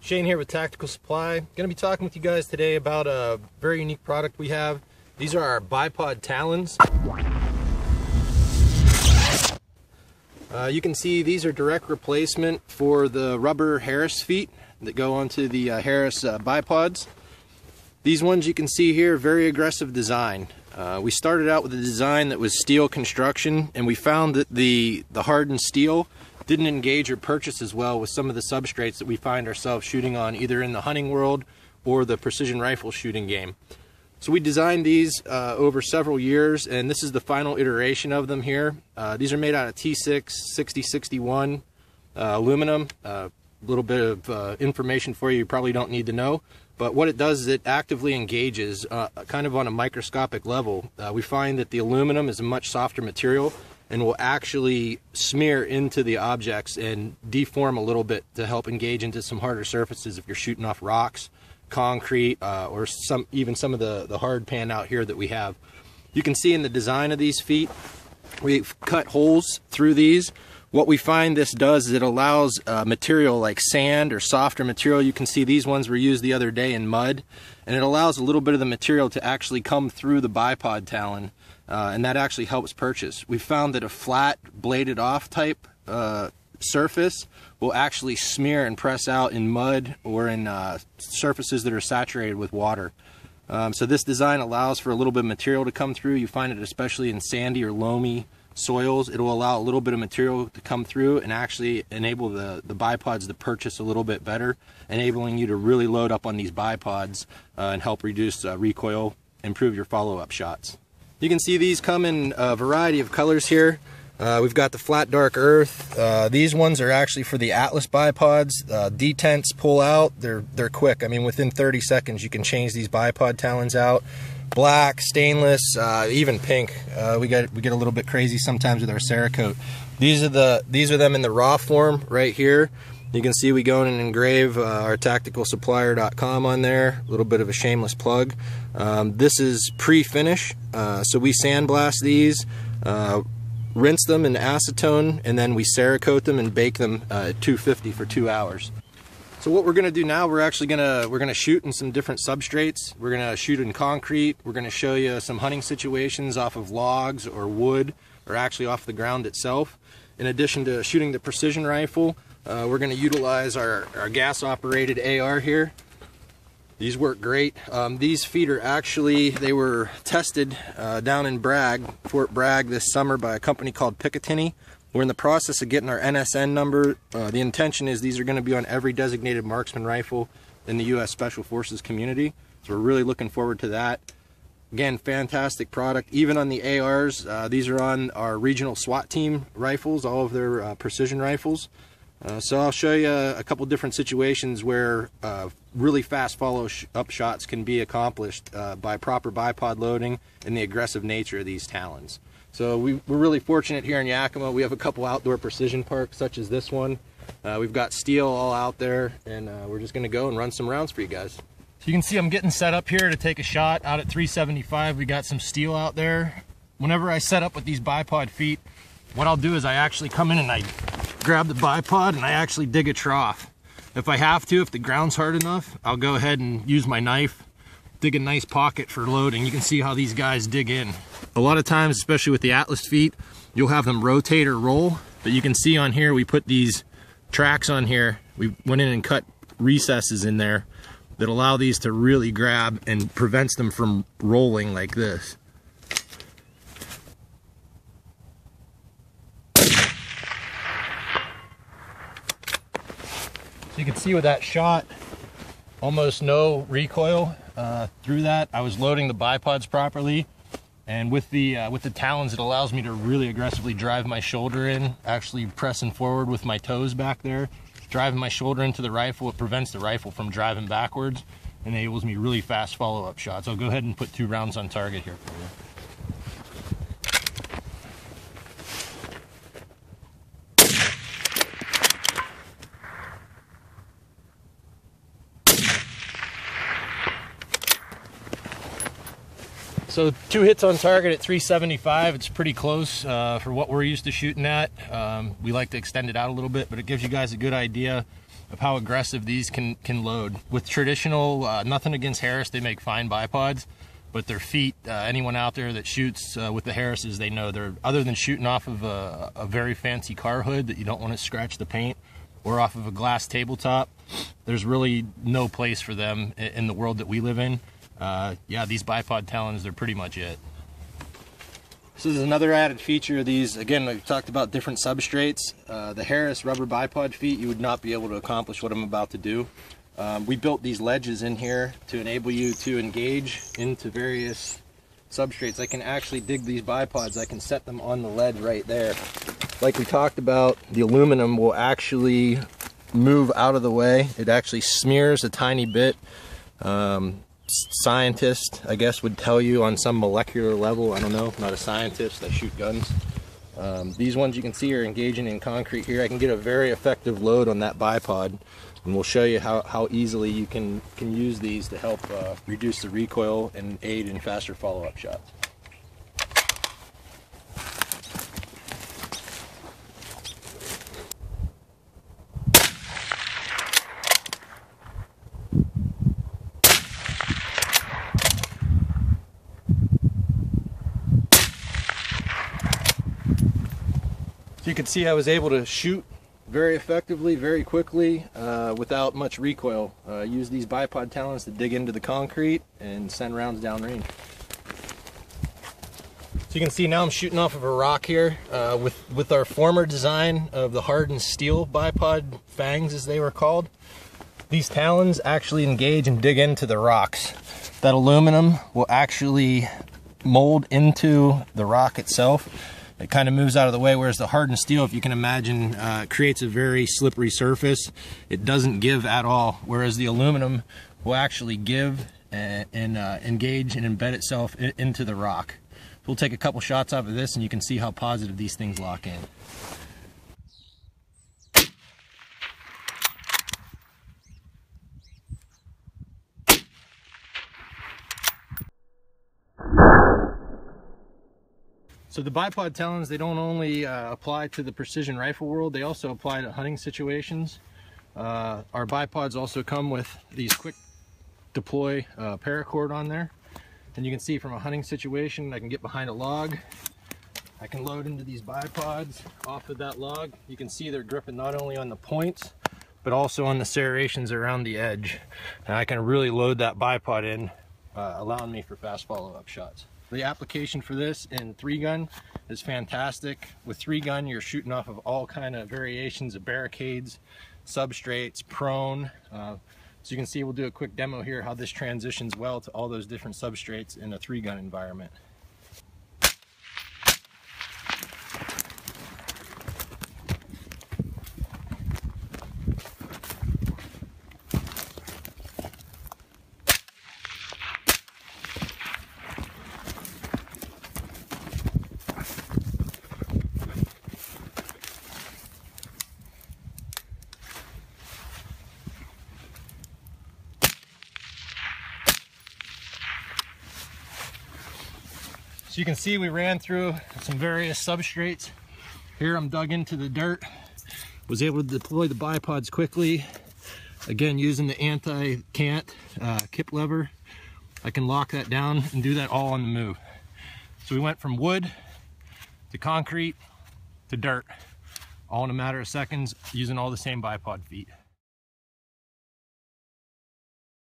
Shane here with Tactical Supply. Going to be talking with you guys today about a very unique product we have. These are our Bipod Talons. You can see these are direct replacement for the rubber Harris feet that go onto the Harris bipods. These ones you can see here, very aggressive design. We started out with a design that was steel construction, and we found that the hardened steel didn't engage or purchase as well with some of the substrates that we find ourselves shooting on, either in the hunting world or the precision rifle shooting game. So we designed these over several years, and this is the final iteration of them here. These are made out of T6 6061 aluminum. A little bit of information for you probably don't need to know, but what it does is it actively engages kind of on a microscopic level. We find that the aluminum is a much softer material and will actually smear into the objects and deform a little bit to help engage into some harder surfaces if you're shooting off rocks, concrete, or even some of the hard pan out here that we have. You can see in the design of these feet, we've cut holes through these. What we find this does is it allows material like sand or softer material. You can see these ones were used the other day in mud, and it allows a little bit of the material to actually come through the bipod talon, and that actually helps purchase. We found that a flat bladed off type surface will actually smear and press out in mud or in surfaces that are saturated with water. So this design allows for a little bit of material to come through. You find it especially in sandy or loamy soils. It will allow a little bit of material to come through and actually enable the bipods to purchase a little bit better, enabling you to really load up on these bipods and help reduce recoil, improve your follow-up shots. You can see these come in a variety of colors here. We've got the flat dark earth. These ones are actually for the Atlas bipods. Detents pull out. They're quick. I mean, within 30 seconds you can change these bipod talons out. Black, stainless, even pink. We get a little bit crazy sometimes with our Cerakote. These are them in the raw form right here. You can see we go in and engrave our tacticalsupplier.com on there. A little bit of a shameless plug. This is pre-finish, so we sandblast these, rinse them in acetone, and then we Cerakote them and bake them at 250 for 2 hours. So what we're going to do now, we're going to shoot in some different substrates. We're going to shoot in concrete. We're going to show you some hunting situations off of logs or wood, or actually off the ground itself. In addition to shooting the precision rifle, we're going to utilize our gas operated AR here. These work great. These feet are actually, they were tested down in Fort Bragg this summer by a company called Picatinny. We're in the process of getting our NSN number. The intention is these are going to be on every designated marksman rifle in the U.S. Special Forces community. So we're really looking forward to that. Again, fantastic product. Even on the ARs, these are on our regional SWAT team rifles, all of their precision rifles. So I'll show you a couple different situations where really fast follow-up shots can be accomplished by proper bipod loading and the aggressive nature of these Talons. So we're really fortunate here in Yakima. We have a couple outdoor precision parks such as this one. We've got steel all out there, and we're just going to go and run some rounds for you guys. So you can see I'm getting set up here to take a shot out at 375. We got some steel out there. Whenever I set up with these bipod feet, what I'll do is I actually come in and I grab the bipod and I actually dig a trough. If I have to, if the ground's hard enough, I'll go ahead and use my knife, dig a nice pocket for loading. You can see how these guys dig in. A lot of times, especially with the Atlas feet, you'll have them rotate or roll, but you can see on here we put these tracks on here. We went in and cut recesses in there that allow these to really grab and prevents them from rolling like this. So you can see with that shot, almost no recoil through that. I was loading the bipods properly, and with the Talons, it allows me to really aggressively drive my shoulder in, actually pressing forward with my toes back there, driving my shoulder into the rifle. It prevents the rifle from driving backwards, and enables me really fast follow-up shots. I'll go ahead and put 2 rounds on target here for you. So 2 hits on target at 375. It's pretty close for what we're used to shooting at. We like to extend it out a little bit, but it gives you guys a good idea of how aggressive these can load. With traditional, nothing against Harris, they make fine bipods, but their feet, anyone out there that shoots with the Harrises, they know they're, other than shooting off of a very fancy car hood that you don't want to scratch the paint, or off of a glass tabletop, there's really no place for them in the world that we live in. Yeah, these bipod Talons, they're pretty much it. This is another added feature of these. Again, we've talked about different substrates. The Harris rubber bipod feet, you would not be able to accomplish what I'm about to do. We built these ledges in here to enable you to engage into various substrates. I can actually dig these bipods. I can set them on the ledge right there. Like we talked about, the aluminum will actually move out of the way. It actually smears a tiny bit. Scientist, I guess, would tell you on some molecular level. I don't know, I'm not a scientist, I shoot guns. These ones you can see are engaging in concrete here. I can get a very effective load on that bipod, and we'll show you how easily you can use these to help reduce the recoil and aid in faster follow-up shots. So you can see I was able to shoot very effectively, very quickly, without much recoil. Use these bipod Talons to dig into the concrete and send rounds downrange. So you can see now I'm shooting off of a rock here. With our former design of the hardened steel bipod fangs, as they were called, these Talons actually engage and dig into the rocks. That aluminum will actually mold into the rock itself. It kind of moves out of the way, whereas the hardened steel, if you can imagine, creates a very slippery surface. It doesn't give at all, whereas the aluminum will actually give and engage and embed itself into the rock. We'll take a couple shots off of this and you can see how positive these things lock in. So the bipod Talons, they don't only apply to the precision rifle world, they also apply to hunting situations. Our bipods also come with these quick deploy paracord on there. And you can see from a hunting situation, I can get behind a log. I can load into these bipods off of that log. You can see they're gripping not only on the points, but also on the serrations around the edge. And I can really load that bipod in, allowing me for fast follow-up shots. The application for this in 3-gun is fantastic. With 3-gun, you're shooting off of all kind of variations of barricades, substrates, prone. So you can see, we'll do a quick demo here how this transitions well to all those different substrates in a 3-gun environment. So you can see we ran through some various substrates. Here I'm dug into the dirt, was able to deploy the bipods quickly. Again, using the anti-cant kip lever, I can lock that down and do that all on the move. So we went from wood to concrete to dirt, all in a matter of seconds using all the same bipod feet.